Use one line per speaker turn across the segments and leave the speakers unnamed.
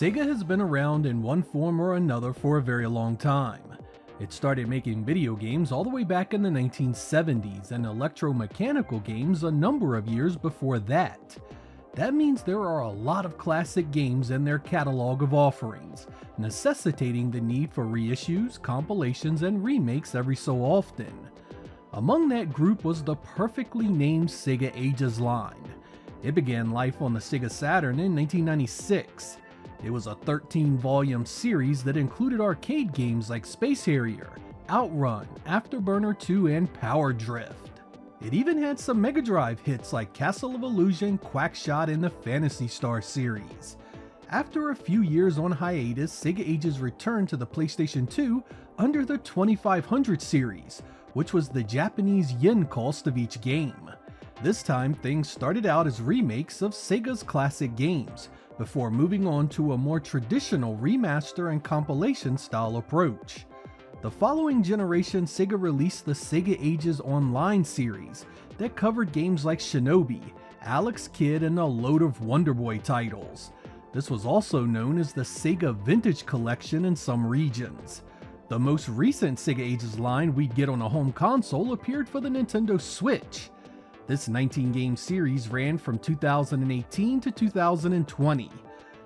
Sega has been around in one form or another for a very long time. It started making video games all the way back in the 1970s and electromechanical games a number of years before that. That means there are a lot of classic games in their catalog of offerings, necessitating the need for reissues, compilations, and remakes every so often. Among that group was the perfectly named Sega Ages line. It began life on the Sega Saturn in 1996. It was a 13-volume series that included arcade games like Space Harrier, Outrun, Afterburner 2, and Power Drift. It even had some Mega Drive hits like Castle of Illusion, Quackshot, and the Phantasy Star series. After a few years on hiatus, Sega Ages returned to the PlayStation 2 under the 2500 series, which was the Japanese yen cost of each game. This time, things started out as remakes of Sega's classic games, before moving on to a more traditional remaster and compilation style approach. The following generation, Sega released the Sega Ages Online series that covered games like Shinobi, Alex Kidd, and a load of Wonder Boy titles. This was also known as the Sega Vintage Collection in some regions. The most recent Sega Ages line we'd get on a home console appeared for the Nintendo Switch. This 19-game series ran from 2018 to 2020.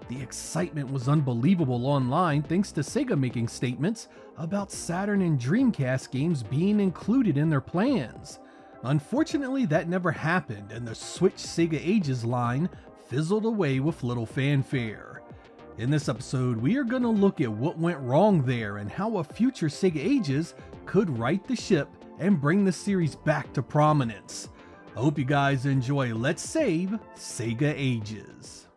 The excitement was unbelievable online thanks to Sega making statements about Saturn and Dreamcast games being included in their plans. Unfortunately, that never happened, and the Switch Sega Ages line fizzled away with little fanfare. In this episode, we are going to look at what went wrong there and how a future Sega Ages could right the ship and bring the series back to prominence. I hope you guys enjoy Let's Save Sega Ages.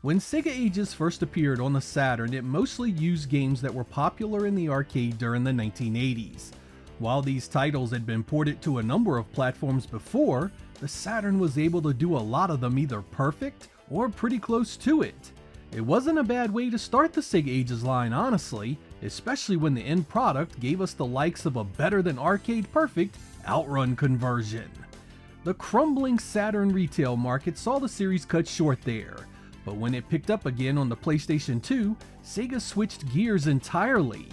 When Sega Ages first appeared on the Saturn, it mostly used games that were popular in the arcade during the 1980s. While these titles had been ported to a number of platforms before, the Saturn was able to do a lot of them either perfect or pretty close to it. It wasn't a bad way to start the Sega Ages line, honestly, especially when the end product gave us the likes of a better than arcade perfect Outrun conversion. The crumbling Saturn retail market saw the series cut short there. But when it picked up again on the PlayStation 2, Sega switched gears entirely.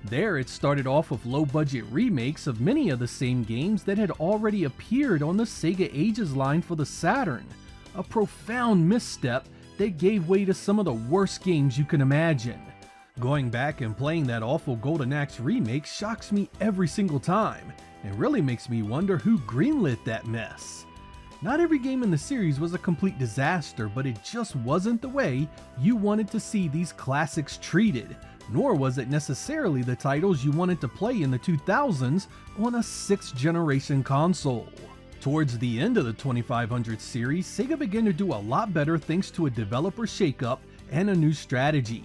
There it started off with low-budget remakes of many of the same games that had already appeared on the Sega Ages line for the Saturn, a profound misstep that gave way to some of the worst games you can imagine. Going back and playing that awful Golden Axe remake shocks me every single time, and really makes me wonder who greenlit that mess. Not every game in the series was a complete disaster, but it just wasn't the way you wanted to see these classics treated, nor was it necessarily the titles you wanted to play in the 2000s on a 6th generation console. Towards the end of the 2500 series, Sega began to do a lot better thanks to a developer shakeup and a new strategy.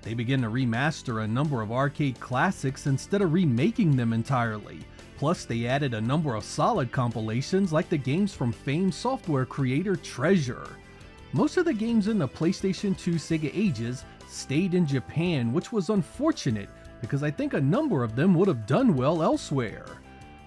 They began to remaster a number of arcade classics instead of remaking them entirely. Plus, they added a number of solid compilations like the games from famed software creator Treasure. Most of the games in the PlayStation 2 Sega Ages stayed in Japan, which was unfortunate because I think a number of them would have done well elsewhere.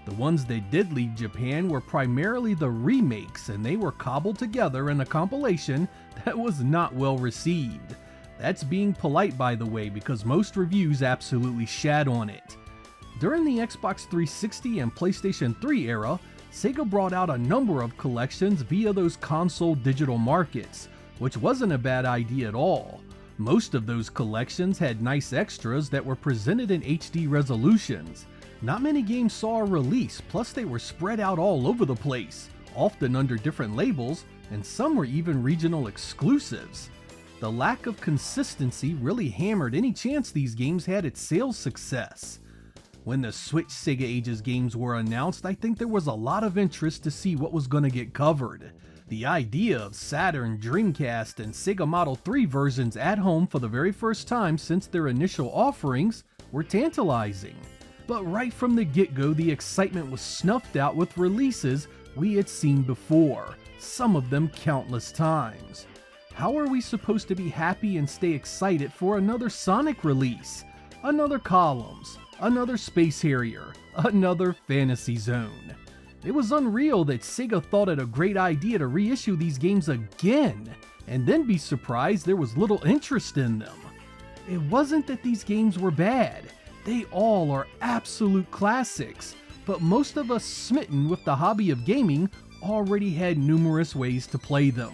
The ones that did leave Japan were primarily the remakes, and they were cobbled together in a compilation that was not well received. That's being polite, by the way, because most reviews absolutely shat on it. During the Xbox 360 and PlayStation 3 era, Sega brought out a number of collections via those console digital markets, which wasn't a bad idea at all. Most of those collections had nice extras that were presented in HD resolutions. Not many games saw a release, plus they were spread out all over the place, often under different labels, and some were even regional exclusives. The lack of consistency really hammered any chance these games had at sales success. When the Switch Sega Ages games were announced, I think there was a lot of interest to see what was going to get covered. The idea of Saturn, Dreamcast, and Sega Model 3 versions at home for the very first time since their initial offerings were tantalizing. But right from the get-go, the excitement was snuffed out with releases we had seen before, some of them countless times. How are we supposed to be happy and stay excited for another Sonic release, another Columns, another Space Harrier, another Fantasy Zone? It was unreal that Sega thought it a great idea to reissue these games again, and then be surprised there was little interest in them. It wasn't that these games were bad, they all are absolute classics, but most of us smitten with the hobby of gaming already had numerous ways to play them.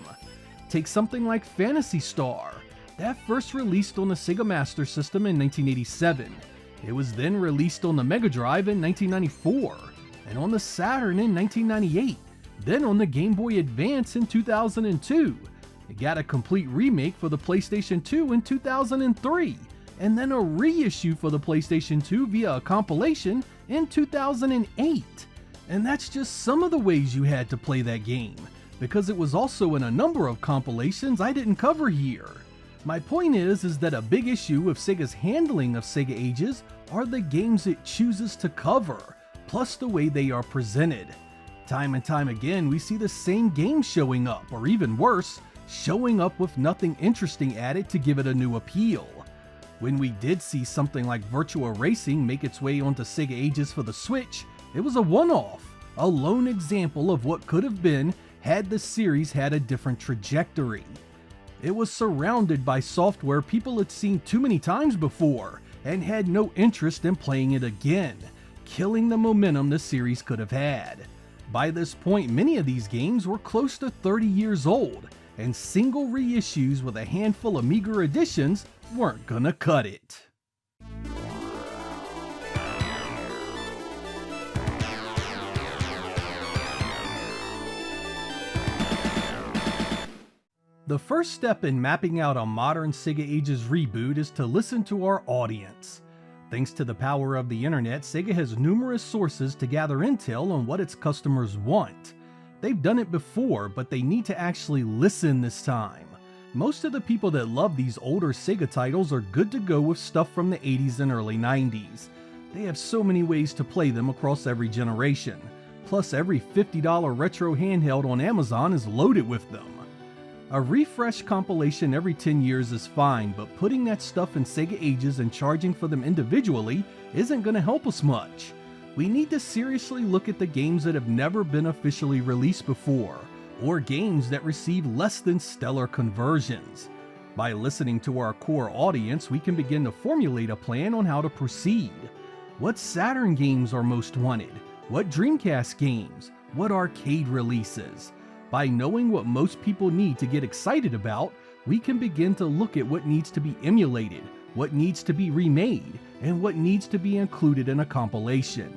Take something like Phantasy Star. That first released on the Sega Master System in 1987. It was then released on the Mega Drive in 1994, and on the Saturn in 1998, then on the Game Boy Advance in 2002. It got a complete remake for the PlayStation 2 in 2003, and then a reissue for the PlayStation 2 via a compilation in 2008. And that's just some of the ways you had to play that game, because it was also in a number of compilations I didn't cover here. My point is that a big issue with Sega's handling of Sega Ages are the games it chooses to cover, plus the way they are presented. Time and time again, we see the same game showing up, or even worse, showing up with nothing interesting added to give it a new appeal. When we did see something like Virtua Racing make its way onto Sega Ages for the Switch, it was a one-off, a lone example of what could have been had the series had a different trajectory. It was surrounded by software people had seen too many times before and had no interest in playing it again, killing the momentum the series could have had. By this point, many of these games were close to 30 years old, and single reissues with a handful of meager additions weren't gonna cut it. The first step in mapping out a modern Sega Ages reboot is to listen to our audience. Thanks to the power of the internet, Sega has numerous sources to gather intel on what its customers want. They've done it before, but they need to actually listen this time. Most of the people that love these older Sega titles are good to go with stuff from the 80s and early 90s. They have so many ways to play them across every generation. Plus, every $50 retro handheld on Amazon is loaded with them. A refresh compilation every 10 years is fine, but putting that stuff in Sega Ages and charging for them individually isn't going to help us much. We need to seriously look at the games that have never been officially released before, or games that receive less than stellar conversions. By listening to our core audience, we can begin to formulate a plan on how to proceed. What Saturn games are most wanted? What Dreamcast games? What arcade releases? By knowing what most people need to get excited about, we can begin to look at what needs to be emulated, what needs to be remade, and what needs to be included in a compilation.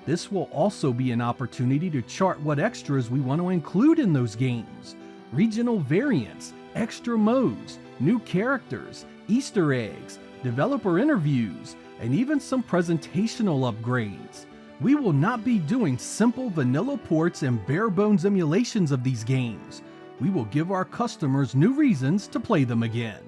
This will also be an opportunity to chart what extras we want to include in those games. Regional variants, extra modes, new characters, Easter eggs, developer interviews, and even some presentational upgrades. We will not be doing simple vanilla ports and bare bones emulations of these games. We will give our customers new reasons to play them again.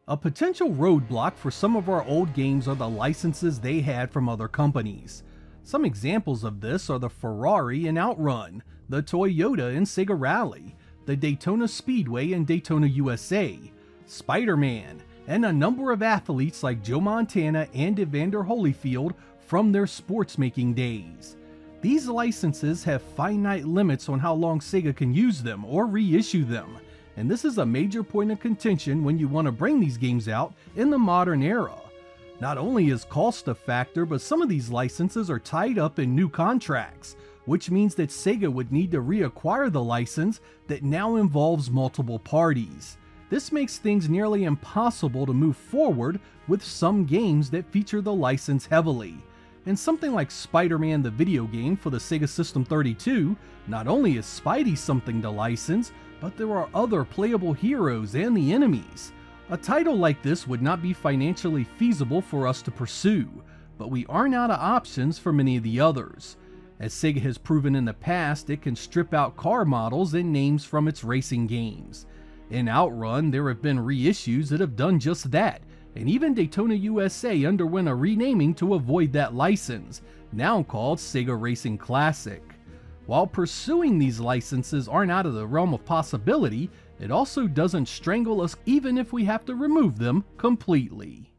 A potential roadblock for some of our old games are the licenses they had from other companies. Some examples of this are the Ferrari and Outrun, the Toyota and Sega Rally, the Daytona Speedway and Daytona USA, Spider-Man, and a number of athletes like Joe Montana and Evander Holyfield from their sports-making days. These licenses have finite limits on how long Sega can use them or reissue them, and this is a major point of contention when you want to bring these games out in the modern era. Not only is cost a factor, but some of these licenses are tied up in new contracts, which means that Sega would need to reacquire the license that now involves multiple parties. This makes things nearly impossible to move forward with some games that feature the license heavily. And something like Spider-Man the video game for the Sega System 32, not only is Spidey something to license, but there are other playable heroes and the enemies. A title like this would not be financially feasible for us to pursue, but we aren't out of options for many of the others. As Sega has proven in the past, it can strip out car models and names from its racing games. In Outrun, there have been reissues that have done just that, and even Daytona USA underwent a renaming to avoid that license, now called Sega Racing Classic. While pursuing these licenses aren't out of the realm of possibility, it also doesn't strangle us even if we have to remove them completely.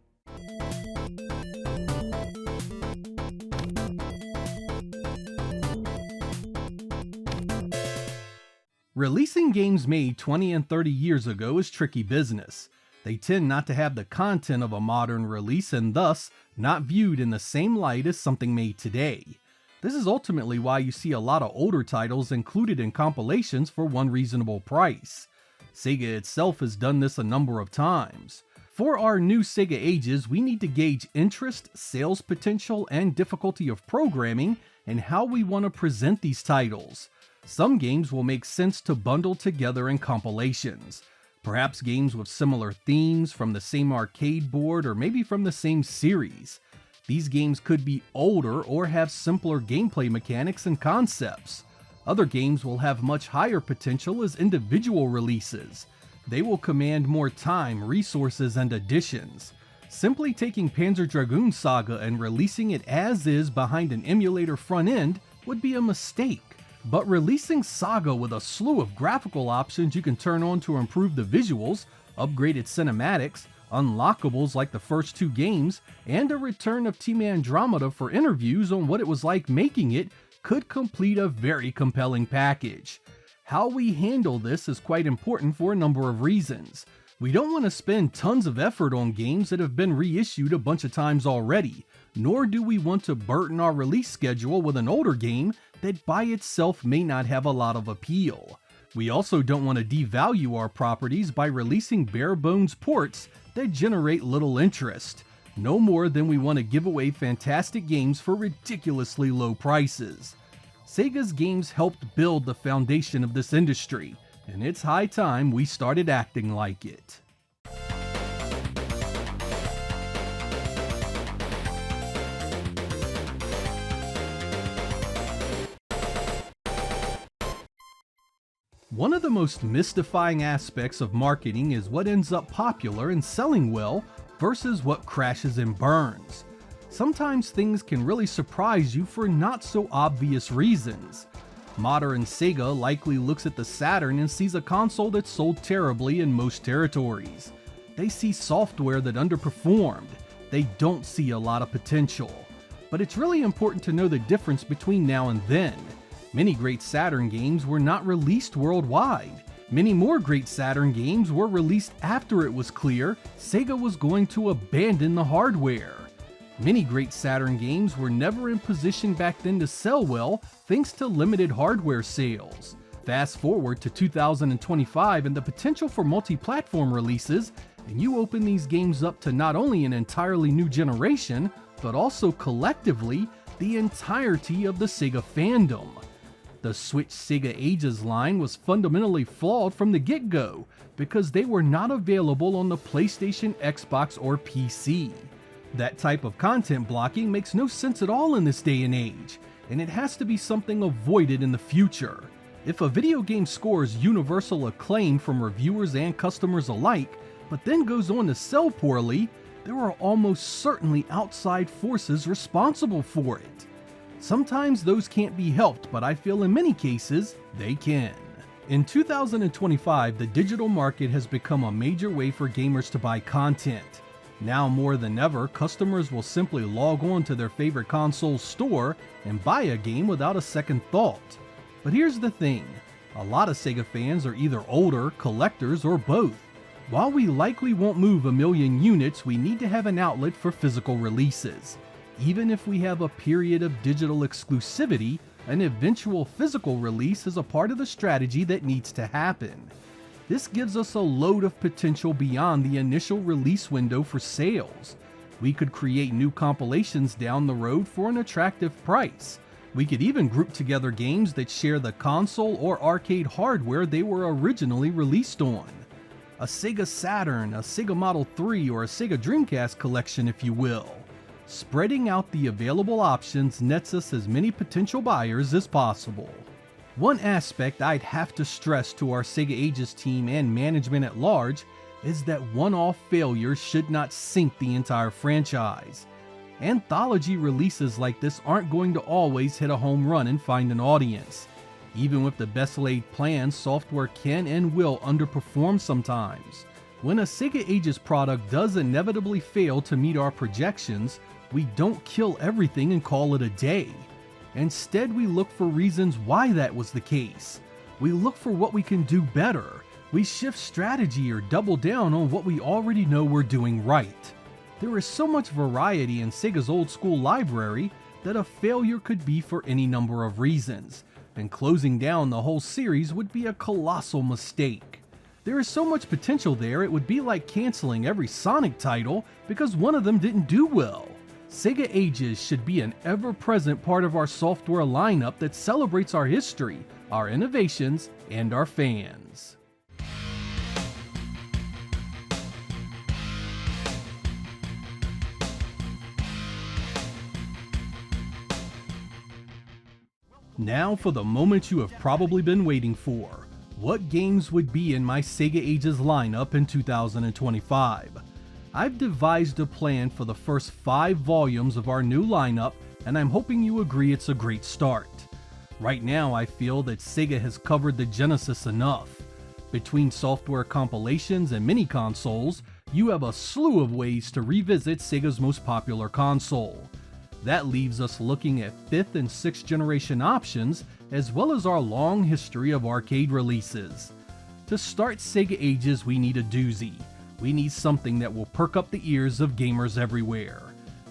Releasing games made 20 and 30 years ago is tricky business. They tend not to have the content of a modern release and thus not viewed in the same light as something made today. This is ultimately why you see a lot of older titles included in compilations for one reasonable price. Sega itself has done this a number of times. For our new Sega Ages, we need to gauge interest, sales potential, and difficulty of programming, and how we want to present these titles. Some games will make sense to bundle together in compilations. Perhaps games with similar themes, from the same arcade board, or maybe from the same series. These games could be older or have simpler gameplay mechanics and concepts. Other games will have much higher potential as individual releases. They will command more time, resources, and additions. Simply taking Panzer Dragoon Saga and releasing it as is behind an emulator front end would be a mistake. But releasing Saga with a slew of graphical options you can turn on to improve the visuals, upgraded cinematics, unlockables like the first two games, and a return of Team Andromeda for interviews on what it was like making it could complete a very compelling package. How we handle this is quite important for a number of reasons. We don't want to spend tons of effort on games that have been reissued a bunch of times already, nor do we want to burden our release schedule with an older game that by itself may not have a lot of appeal. We also don't want to devalue our properties by releasing bare-bones ports that generate little interest, no more than we want to give away fantastic games for ridiculously low prices. Sega's games helped build the foundation of this industry, and it's high time we started acting like it. One of the most mystifying aspects of marketing is what ends up popular and selling well versus what crashes and burns. Sometimes things can really surprise you for not so obvious reasons. Modern Sega likely looks at the Saturn and sees a console that sold terribly in most territories. They see software that underperformed. They don't see a lot of potential. But it's really important to know the difference between now and then. Many great Saturn games were not released worldwide. Many more great Saturn games were released after it was clear Sega was going to abandon the hardware. Many great Saturn games were never in position back then to sell well thanks to limited hardware sales. Fast forward to 2025 and the potential for multi-platform releases, and you open these games up to not only an entirely new generation, but also collectively the entirety of the Sega fandom. The Switch Sega Ages line was fundamentally flawed from the get-go because they were not available on the PlayStation, Xbox, or PC. That type of content blocking makes no sense at all in this day and age, and it has to be something avoided in the future. If a video game scores universal acclaim from reviewers and customers alike, but then goes on to sell poorly, there are almost certainly outside forces responsible for it. Sometimes those can't be helped, but I feel in many cases, they can. In 2025, the digital market has become a major way for gamers to buy content. Now more than ever, customers will simply log on to their favorite console store and buy a game without a second thought. But here's the thing, a lot of Sega fans are either older, collectors, or both. While we likely won't move a million units, we need to have an outlet for physical releases. Even if we have a period of digital exclusivity, an eventual physical release is a part of the strategy that needs to happen. This gives us a load of potential beyond the initial release window for sales. We could create new compilations down the road for an attractive price. We could even group together games that share the console or arcade hardware they were originally released on. A Sega Saturn, a Sega Model 3, or a Sega Dreamcast collection, if you will. Spreading out the available options nets us as many potential buyers as possible. One aspect I'd have to stress to our Sega Ages team and management at large is that one-off failures should not sink the entire franchise. Anthology releases like this aren't going to always hit a home run and find an audience. Even with the best laid plans, software can and will underperform sometimes. When a Sega Ages product does inevitably fail to meet our projections, we don't kill everything and call it a day. Instead, we look for reasons why that was the case. We look for what we can do better. We shift strategy or double down on what we already know we're doing right. There is so much variety in Sega's old school library that a failure could be for any number of reasons, and closing down the whole series would be a colossal mistake. There is so much potential there, it would be like canceling every Sonic title because one of them didn't do well. Sega Ages should be an ever-present part of our software lineup that celebrates our history, our innovations, and our fans. Now for the moment you have probably been waiting for. What games would be in my Sega Ages lineup in 2025? I've devised a plan for the first 5 volumes of our new lineup, and I'm hoping you agree it's a great start. Right now I feel that Sega has covered the Genesis enough. Between software compilations and mini consoles, you have a slew of ways to revisit Sega's most popular console. That leaves us looking at 5th and 6th generation options, as well as our long history of arcade releases. To start Sega Ages, we need a doozy. We need something that will perk up the ears of gamers everywhere.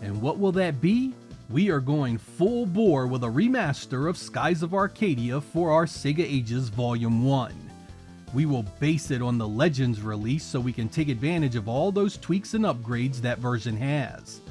And what will that be? We are going full bore with a remaster of Skies of Arcadia for our Sega Ages Volume 1. We will base it on the Legends release so we can take advantage of all those tweaks and upgrades that version has.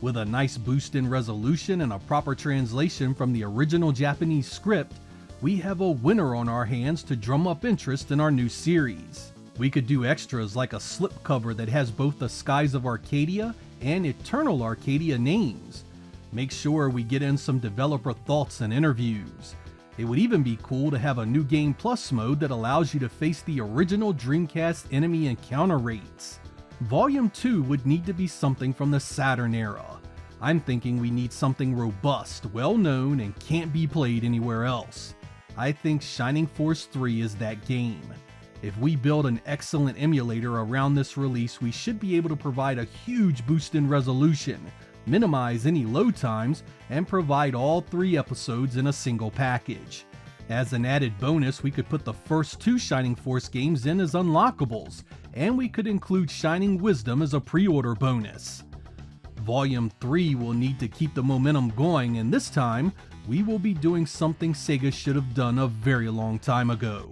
With a nice boost in resolution and a proper translation from the original Japanese script, we have a winner on our hands to drum up interest in our new series. We could do extras like a slipcover that has both the Skies of Arcadia and Eternal Arcadia names. Make sure we get in some developer thoughts and interviews. It would even be cool to have a new Game Plus mode that allows you to face the original Dreamcast enemy encounter rates. Volume 2 would need to be something from the Saturn era. I'm thinking we need something robust, well-known, and can't be played anywhere else. I think Shining Force 3 is that game. If we build an excellent emulator around this release, we should be able to provide a huge boost in resolution, minimize any load times, and provide all 3 episodes in a single package. As an added bonus, we could put the first 2 Shining Force games in as unlockables, and we could include Shining Wisdom as a pre-order bonus. Volume 3 will need to keep the momentum going, and this time, we will be doing something Sega should have done a very long time ago.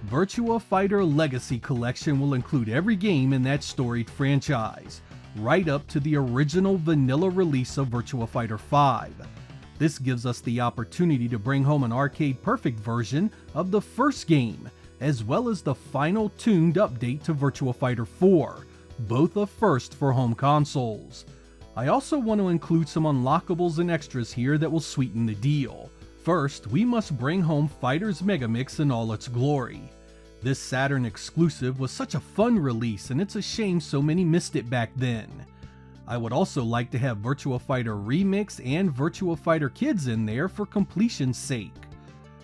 Virtua Fighter Legacy Collection will include every game in that storied franchise, right up to the original vanilla release of Virtua Fighter 5. This gives us the opportunity to bring home an arcade-perfect version of the first game, as well as the final tuned update to Virtua Fighter 4, both a first for home consoles. I also want to include some unlockables and extras here that will sweeten the deal. First, we must bring home Fighters Megamix in all its glory. This Saturn exclusive was such a fun release, and it's a shame so many missed it back then. I would also like to have Virtua Fighter Remix and Virtua Fighter Kids in there for completion's sake.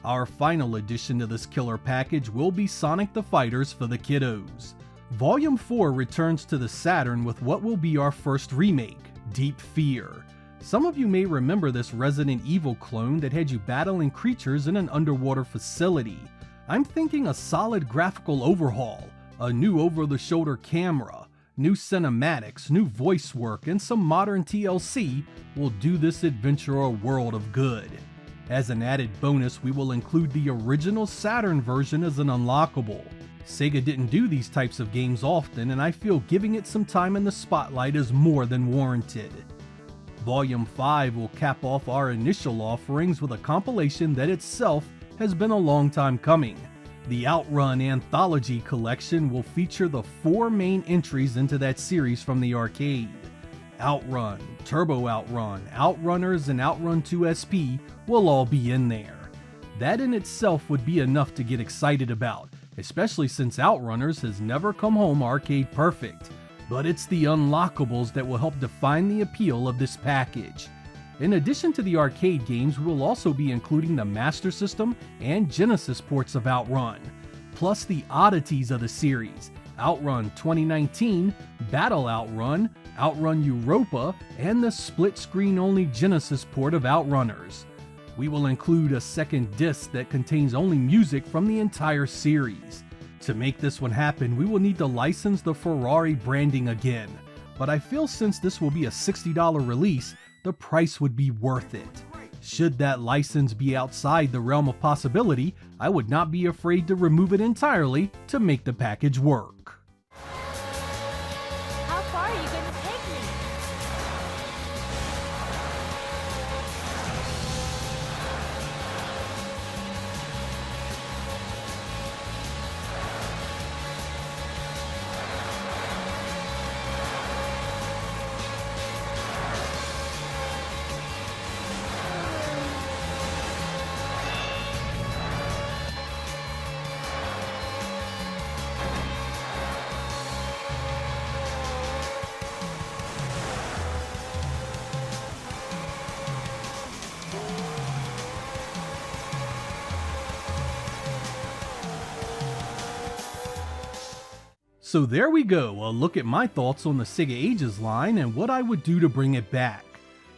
Our final addition to this killer package will be Sonic the Fighters for the kiddos. Volume 4 returns to the Saturn with what will be our first remake, Deep Fear. Some of you may remember this Resident Evil clone that had you battling creatures in an underwater facility. I'm thinking a solid graphical overhaul, a new over-the-shoulder camera, new cinematics, new voice work, and some modern TLC will do this adventure a world of good. As an added bonus, we will include the original Saturn version as an unlockable. Sega didn't do these types of games often, and I feel giving it some time in the spotlight is more than warranted. Volume 5 will cap off our initial offerings with a compilation that itself has been a long time coming. The Outrun Anthology Collection will feature the 4 main entries into that series from the arcade. Outrun, Turbo Outrun, Outrunners, and Outrun 2 SP will all be in there. That in itself would be enough to get excited about, especially since Outrunners has never come home arcade perfect. But it's the unlockables that will help define the appeal of this package. In addition to the arcade games, we will also be including the Master System and Genesis ports of Outrun, plus the oddities of the series, Outrun 2019, Battle Outrun, Outrun Europa, and the split-screen only Genesis port of Outrunners. We will include a second disc that contains only music from the entire series. To make this one happen, we will need to license the Ferrari branding again, but I feel since this will be a $60 release, the price would be worth it. Should that license be outside the realm of possibility, I would not be afraid to remove it entirely to make the package work.
How far are you going to take me?
So there we go, a look at my thoughts on the Sega Ages line and what I would do to bring it back.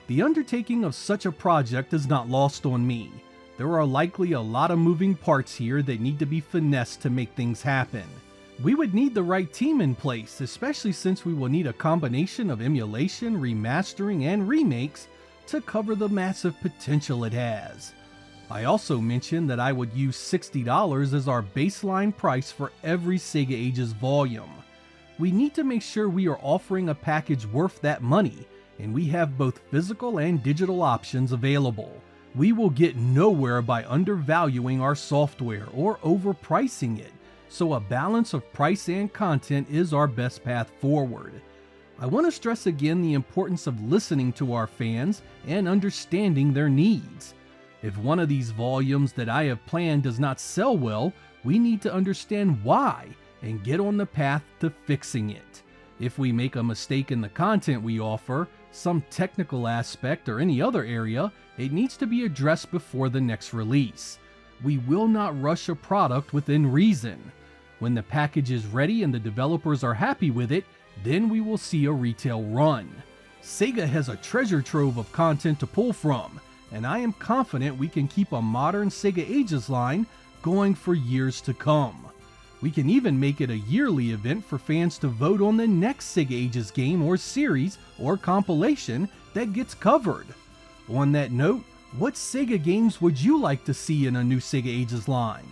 The undertaking of such a project is not lost on me. There are likely a lot of moving parts here that need to be finessed to make things happen. We would need the right team in place, especially since we will need a combination of emulation, remastering, and remakes to cover the massive potential it has. I also mentioned that I would use $60 as our baseline price for every Sega Ages volume. We need to make sure we are offering a package worth that money, and we have both physical and digital options available. We will get nowhere by undervaluing our software or overpricing it, so a balance of price and content is our best path forward. I want to stress again the importance of listening to our fans and understanding their needs. If one of these volumes that I have planned does not sell well, we need to understand why and get on the path to fixing it. If we make a mistake in the content we offer, some technical aspect or any other area, it needs to be addressed before the next release. We will not rush a product within reason. When the package is ready and the developers are happy with it, then we will see a retail run. Sega has a treasure trove of content to pull from, and I am confident we can keep a modern Sega Ages line going for years to come. We can even make it a yearly event for fans to vote on the next Sega Ages game or series or compilation that gets covered. On that note, what Sega games would you like to see in a new Sega Ages line?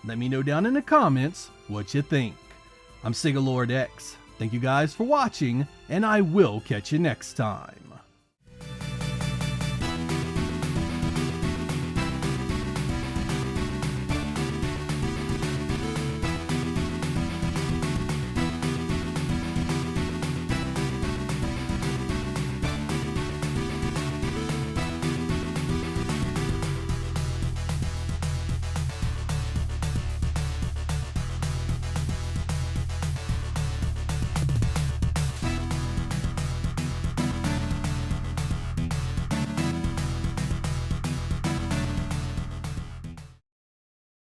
Let me know down in the comments what you think. I'm Sega Lord X. Thank you guys for watching, and I will catch you next time.